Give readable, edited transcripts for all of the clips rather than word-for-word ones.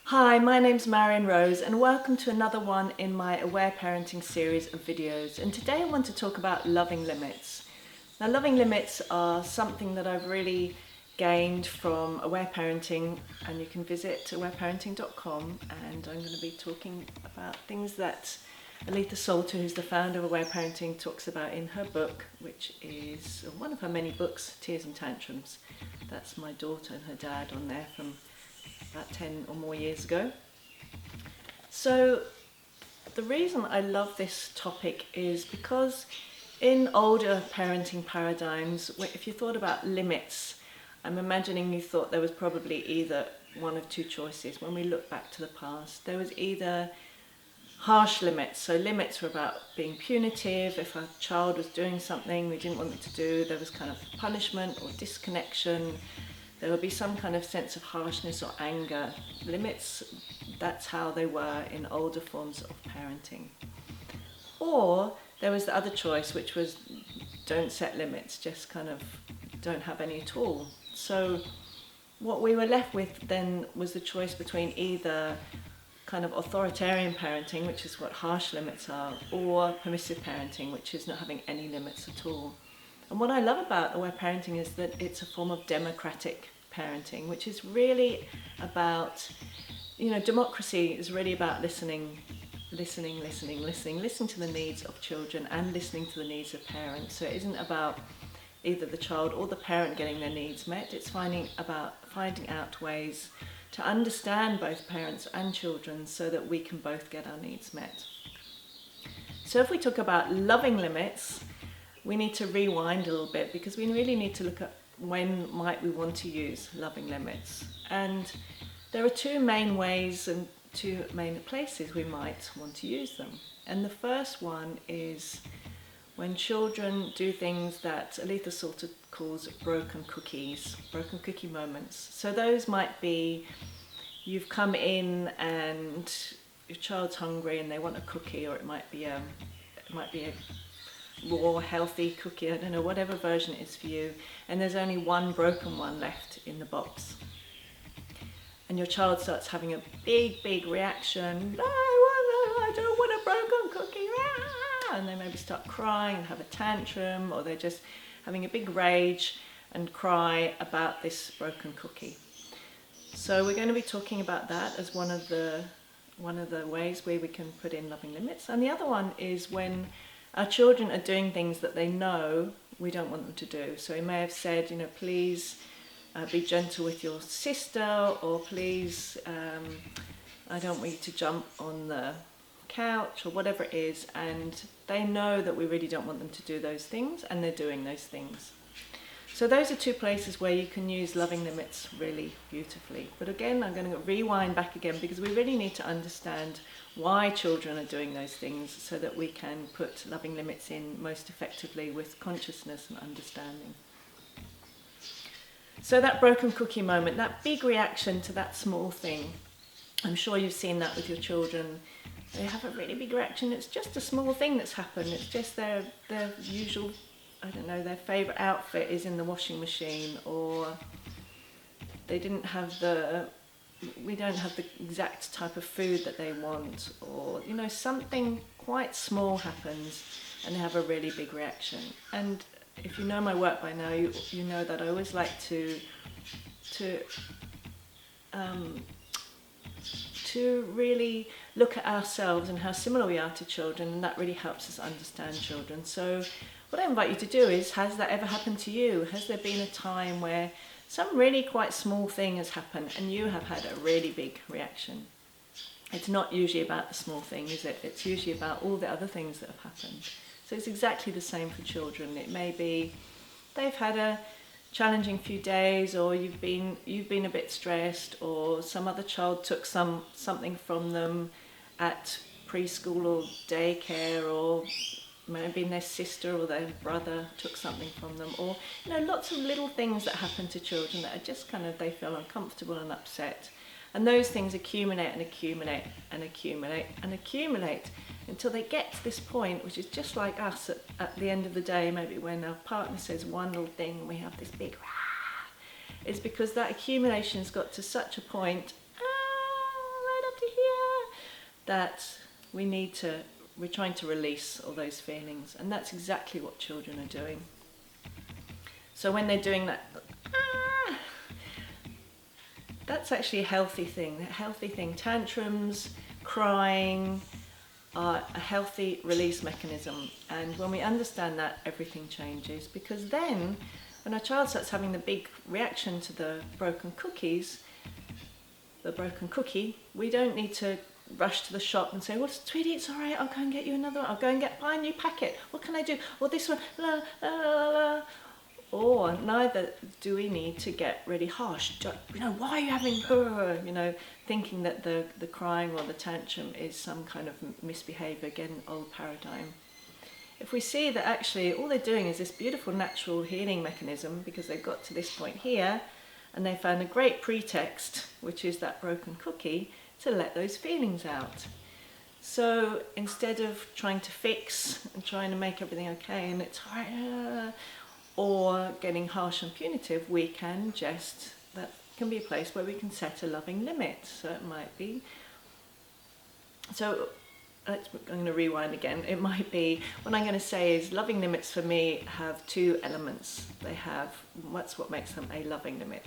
Hi, my name's Marion Rose and welcome to another one in my Aware Parenting series of videos. And today I want to talk about loving limits. Now, loving limits are something that I've really gained from Aware Parenting, and you can visit awareparenting.com, and I'm going to be talking about things that Aletha Salter, who's the founder of Aware Parenting, talks about in her book, which is one of her many books, Tears and Tantrums. That's my daughter and her dad on there from about 10 or more years ago. So the reason I love this topic is because in older parenting paradigms, if you thought about limits, I'm imagining you thought there was probably either one of two choices. When we look back to the past, there was either harsh limits. So limits were about being punitive. If a child was doing something we didn't want them to do, there was kind of punishment or disconnection. There would be some kind of sense of harshness or anger. Limits, that's how they were in older forms of parenting. Or there was the other choice, which was don't set limits, just kind of don't have any at all. So what we were left with then was the choice between either kind of authoritarian parenting, which is what harsh limits are, or permissive parenting, which is not having any limits at all. And what I love about Aware Parenting is that it's a form of democratic parenting, which is really about, democracy is really about listening to the needs of children and listening to the needs of parents. So it isn't about either the child or the parent getting their needs met. It's finding out ways to understand both parents and children so that we can both get our needs met. So if we talk about loving limits, we need to rewind a little bit, because we really need to look at when might we want to use loving limits. And there are two main ways and two main places we might want to use them. And the first one is when children do things that Aletha Salter calls broken cookie moments. So those might be, you've come in and your child's hungry and they want a cookie, or it might be a raw, healthy cookie, I don't know, whatever version it is for you, and there's only one broken one left in the box. And your child starts having a big reaction, I don't want a broken cookie, and they maybe start crying and have a tantrum, or they're just having a big rage and cry about this broken cookie. So we're going to be talking about that as one of the ways where we can put in loving limits. And the other one is when our children are doing things that they know we don't want them to do. So we may have said, please be gentle with your sister, or please, I don't want you to jump on the couch, or whatever it is. And they know that we really don't want them to do those things, and they're doing those things. So those are two places where you can use loving limits really beautifully. But again, I'm going to rewind back again, because we really need to understand why children are doing those things so that we can put loving limits in most effectively with consciousness and understanding. So that broken cookie moment, that big reaction to that small thing, I'm sure you've seen that with your children. They have a really big reaction. It's just a small thing that's happened. It's just their usual, their favourite outfit is in the washing machine, or we don't have the exact type of food that they want, or something quite small happens and they have a really big reaction. And if you know my work by now, you know that I always like to really look at ourselves and how similar we are to children, and that really helps us understand children. So what I invite you to do is, has that ever happened to you? Has there been a time where some really quite small thing has happened and you have had a really big reaction? It's not usually about the small thing, is it? It's usually about all the other things that have happened. So it's exactly the same for children. It may be they've had a challenging few days, or you've been a bit stressed, or some other child took something from them at preschool or daycare, or maybe their sister or their brother took something from them, or lots of little things that happen to children that are just kind of, they feel uncomfortable and upset, and those things accumulate until they get to this point, which is just like us at the end of the day, maybe when our partner says one little thing and we have this big rah. It's because that accumulation's got to such a point, that we're trying to release all those feelings, and that's exactly what children are doing. So when they're doing that, that's actually a healthy thing. Tantrums, crying are a healthy release mechanism. And when we understand that, everything changes. Because then, when our child starts having the big reaction to the broken cookie, we don't need to rush to the shop and say, well, sweetie, it's all right, I'll go and get you another one. I'll go and buy a new packet. What can I do? Well, this one, la, la, la, la. Or neither do we need to get really harsh. Why are you having, thinking that the crying or the tantrum is some kind of misbehavior, again, old paradigm. If we see that actually all they're doing is this beautiful natural healing mechanism, because they've got to this point here and they found a great pretext, which is that broken cookie, to let those feelings out. So instead of trying to fix and trying to make everything okay and it's hard, or getting harsh and punitive, we can that can be a place where we can set a loving limit. So it might be, I'm going to rewind again. It might be, what I'm going to say is loving limits for me have two elements. That's what makes them a loving limit.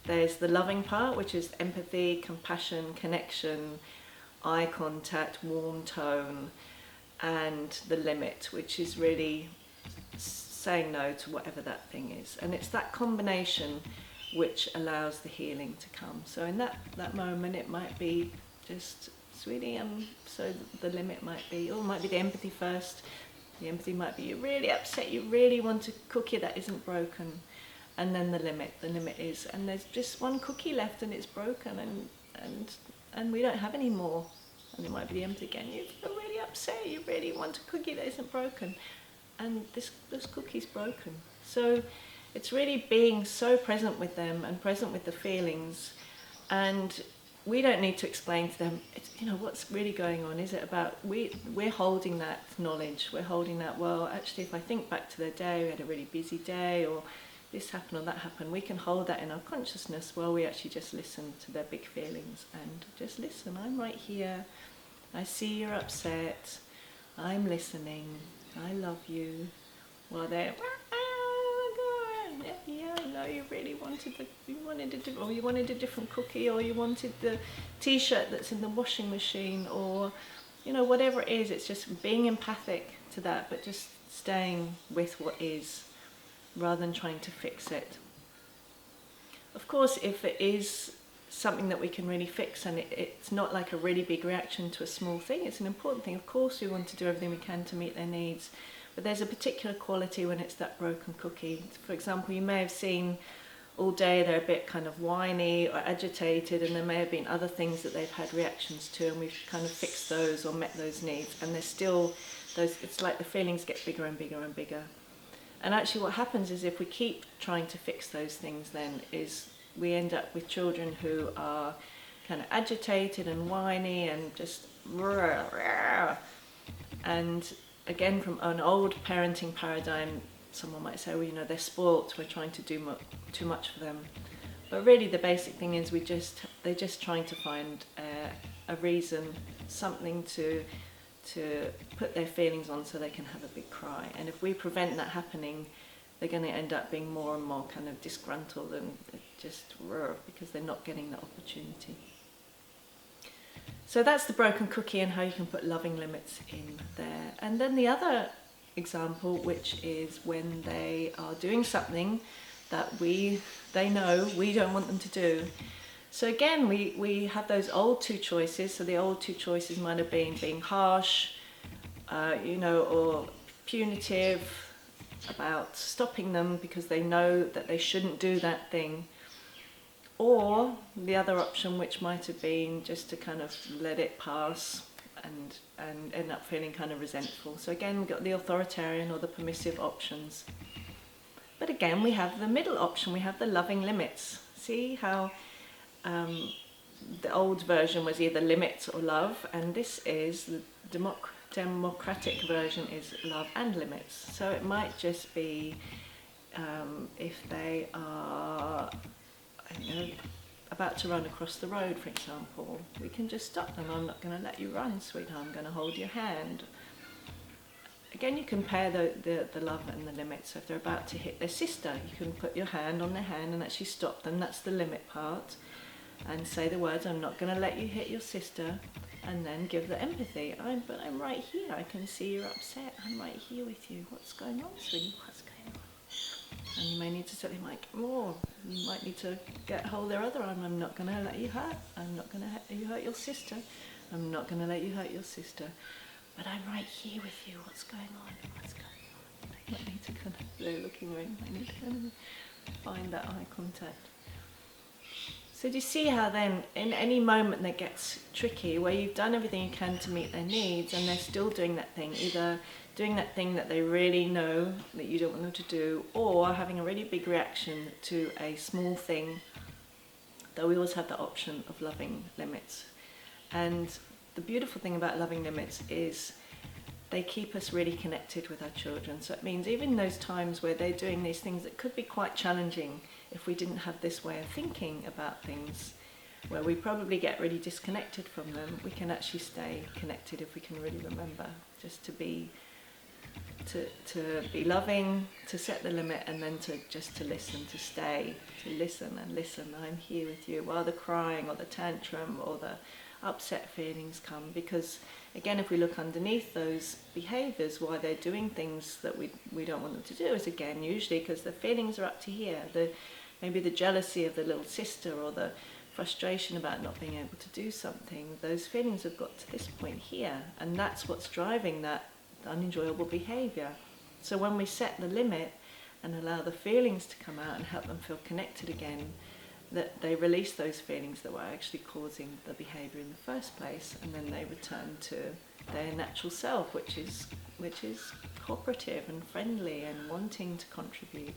There's the loving part, which is empathy, compassion, connection, eye contact, warm tone, and the limit, which is really saying no to whatever that thing is. And it's that combination which allows the healing to come. So in that moment it might be just, sweetie, so the limit might be, or it might be the empathy first. The empathy might be, you're really upset, you really want a cookie that isn't broken. And then the limit is, and there's just one cookie left and it's broken and we don't have any more. And it might be the empathy again, you're really upset, you really want a cookie that isn't broken. And this cookie's broken. So it's really being so present with them and present with the feelings, and we don't need to explain to them, what's really going on. Is it about, we're holding that knowledge, we're holding that, well, actually if I think back to the day, we had a really busy day, or this happened or that happened, we can hold that in our consciousness while we actually just listen to their big feelings and just listen. I'm right here, I see you're upset, I'm listening, I love you. While they're, yeah, I know you really wanted you wanted a different cookie, or you wanted the t-shirt that's in the washing machine, or whatever it is. It's just being empathic to that, but just staying with what is, rather than trying to fix it. Of course, if it is something that we can really fix, and it's not like a really big reaction to a small thing, it's an important thing. Of course we want to do everything we can to meet their needs, but there's a particular quality when it's that broken cookie. For example, you may have seen all day they're a bit kind of whiny or agitated, and there may have been other things that they've had reactions to, and we've kind of fixed those or met those needs, and there's still those, it's like the feelings get bigger and bigger and bigger. And actually what happens is, if we keep trying to fix those things, then is we end up with children who are kind of agitated and whiny and just and again, from an old parenting paradigm, someone might say, well, they're spoilt, we're trying to do too much for them. But really the basic thing is they're just trying to find a reason, something to put their feelings on so they can have a big cry. And if we prevent that happening, they're going to end up being more and more kind of disgruntled and just because they're not getting that opportunity. So that's the broken cookie and how you can put loving limits in there. And then the other example, which is when they are doing something that they know we don't want them to do. So again, we have those old two choices. So the old two choices might have been being harsh, or punitive, about stopping them because they know that they shouldn't do that thing. Or the other option, which might have been just to kind of let it pass and end up feeling kind of resentful. So again, we've got the authoritarian or the permissive options. But again, we have the middle option, we have the loving limits. See how the old version was either limits or love, and this is the democratic version is love and limits. So it might just be if they are about to run across the road, for example, we can just stop them. I'm not going to let you run, sweetheart, I'm going to hold your hand. Again, you can pair the love and the limit. So if they're about to hit their sister, you can put your hand on their hand and actually stop them. That's the limit part. And say the words, I'm not going to let you hit your sister. And then give the empathy. But I'm right here. I can see you're upset. I'm right here with you. What's going on, sweetie? What's going on? And you may need to tell him like more. You might need to get hold of their other arm. I'm not going to let you hurt. I'm not going to let you hurt your sister. I'm not going to let you hurt your sister. But I'm right here with you. What's going on? What's going on? I might need to kind of, they're looking around. I need to kind of find that eye contact. So do you see how then, in any moment that gets tricky, where you've done everything you can to meet their needs and they're still doing that thing, either doing that thing that they really know that you don't want them to do, or having a really big reaction to a small thing, that we always have the option of loving limits. And the beautiful thing about loving limits is they keep us really connected with our children. So it means even those times where they're doing these things that could be quite challenging, if we didn't have this way of thinking about things, where we probably get really disconnected from them, we can actually stay connected if we can really remember just to be loving, to set the limit, and then to listen, to stay, to listen and listen. I'm here with you while the crying or the tantrum or the upset feelings come, because again, if we look underneath those behaviours, why they're doing things that we don't want them to do, is again usually because the feelings are up to here. Maybe the jealousy of the little sister or the frustration about not being able to do something, those feelings have got to this point here, and that's what's driving that unenjoyable behaviour. So when we set the limit and allow the feelings to come out and help them feel connected again, that they release those feelings that were actually causing the behaviour in the first place, and then they return to their natural self, which is cooperative and friendly and wanting to contribute.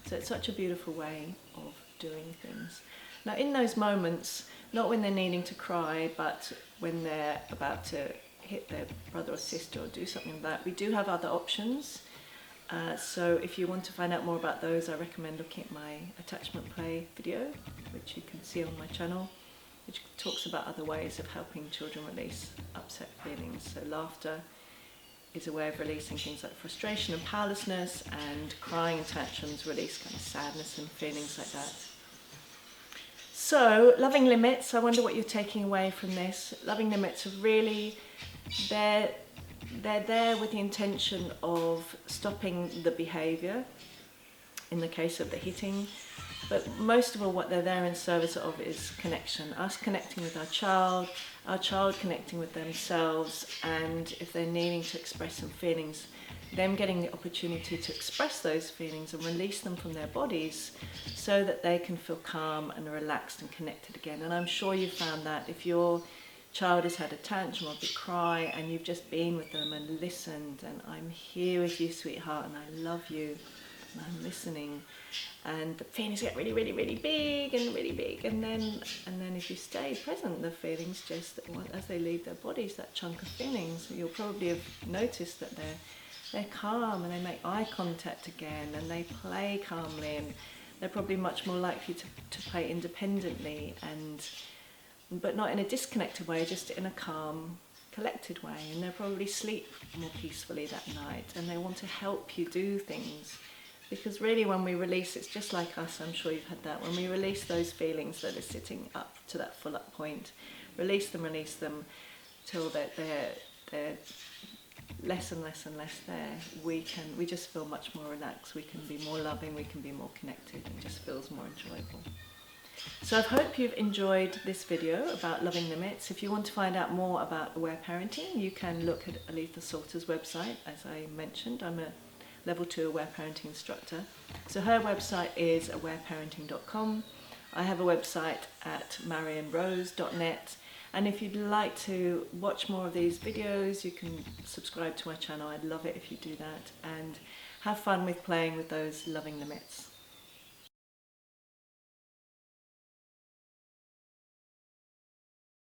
So it's such a beautiful way of doing things. Now in those moments, not when they're needing to cry, but when they're about to hit their brother or sister or do something like that, we do have other options. So if you want to find out more about those, I recommend looking at my attachment play video, which you can see on my channel, which talks about other ways of helping children release upset feelings. So laughter is a way of releasing things like frustration and powerlessness, and crying and tantrums release kind of sadness and feelings like that. So loving limits, I wonder what you're taking away from this. Loving limits are really, they're there with the intention of stopping the behaviour in the case of the hitting, but most of all what they're there in service of is connection, us connecting with our child connecting with themselves, and if they're needing to express some feelings, them getting the opportunity to express those feelings and release them from their bodies so that they can feel calm and relaxed and connected again. And I'm sure you found that if your child has had a tantrum or a big cry and you've just been with them and listened, and I'm here with you, sweetheart, and I love you, and I'm listening, and the feelings get really, really, really big, and then if you stay present, the feelings just, as they leave their bodies, that chunk of feelings, you'll probably have noticed that they're calm and they make eye contact again and they play calmly, and they're probably much more likely to play independently, but not in a disconnected way, just in a calm, collected way, and they'll probably sleep more peacefully that night, and they want to help you do things. Because really when we release, it's just like us, I'm sure you've had that, when we release those feelings that are sitting up to that full up point, release them till they're less and less and less there, we just feel much more relaxed, we can be more loving, we can be more connected, it just feels more enjoyable. So I hope you've enjoyed this video about loving limits. If you want to find out more about aware parenting, you can look at Aletha Salter's website. As I mentioned, I'm a level 2 aware parenting instructor. So her website is awareparenting.com. I have a website at marianrose.net. And if you'd like to watch more of these videos, you can subscribe to my channel. I'd love it if you do that, and have fun with playing with those loving limits.